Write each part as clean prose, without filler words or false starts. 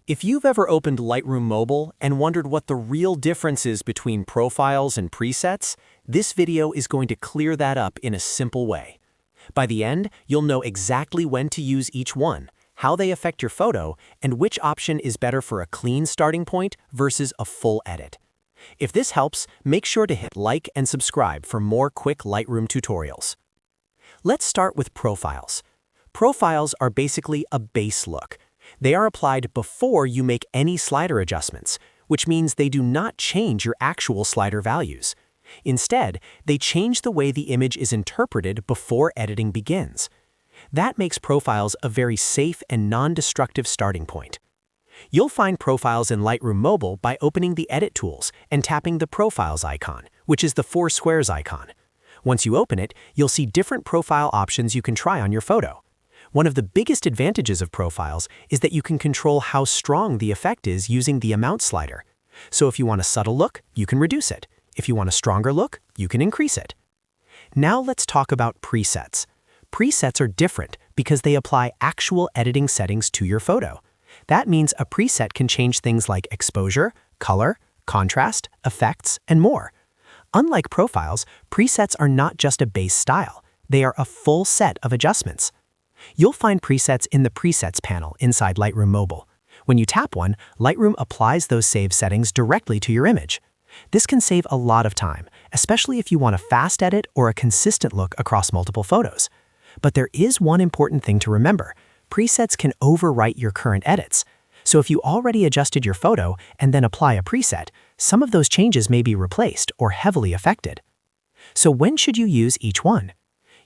If you've ever opened Lightroom Mobile and wondered what the real difference is between profiles and presets, this video is going to clear that up in a simple way. By the end, you'll know exactly when to use each one, how they affect your photo, and which option is better for a clean starting point versus a full edit. If this helps, make sure to hit like and subscribe for more quick Lightroom tutorials. Let's start with profiles. Profiles are basically a base look. They are applied before you make any slider adjustments, which means they do not change your actual slider values. Instead, they change the way the image is interpreted before editing begins. That makes profiles a very safe and non-destructive starting point. You'll find profiles in Lightroom Mobile by opening the Edit tools and tapping the Profiles icon, which is the 4 squares icon. Once you open it, you'll see different profile options you can try on your photo. One of the biggest advantages of profiles is that you can control how strong the effect is using the amount slider. So if you want a subtle look, you can reduce it. If you want a stronger look, you can increase it. Now let's talk about presets. Presets are different because they apply actual editing settings to your photo. That means a preset can change things like exposure, color, contrast, effects, and more. Unlike profiles, presets are not just a base style. They are a full set of adjustments. You'll find presets in the Presets panel inside Lightroom Mobile. When you tap one, Lightroom applies those saved settings directly to your image. This can save a lot of time, especially if you want a fast edit or a consistent look across multiple photos. But there is one important thing to remember. Presets can overwrite your current edits. So if you already adjusted your photo and then apply a preset, some of those changes may be replaced or heavily affected. So when should you use each one?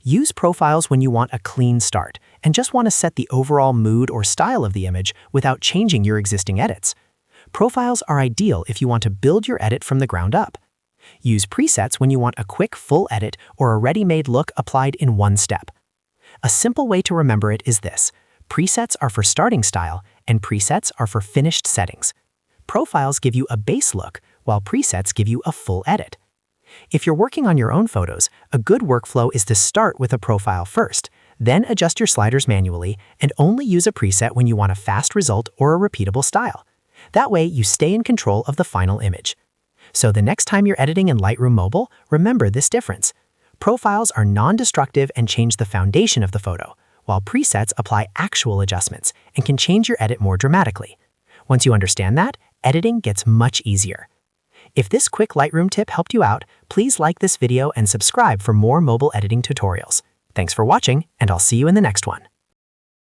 Use profiles when you want a clean start and just want to set the overall mood or style of the image without changing your existing edits. Profiles are ideal if you want to build your edit from the ground up. Use presets when you want a quick full edit or a ready-made look applied in one step. A simple way to remember it is this: presets are for starting style and presets are for finished settings. Profiles give you a base look, while presets give you a full edit. If you're working on your own photos, a good workflow is to start with a profile first, then adjust your sliders manually, and only use a preset when you want a fast result or a repeatable style. That way, you stay in control of the final image. So the next time you're editing in Lightroom Mobile, remember this difference. Profiles are non-destructive and change the foundation of the photo, while presets apply actual adjustments and can change your edit more dramatically. Once you understand that, editing gets much easier. If this quick Lightroom tip helped you out, please like this video and subscribe for more mobile editing tutorials. Thanks for watching, and I'll see you in the next one.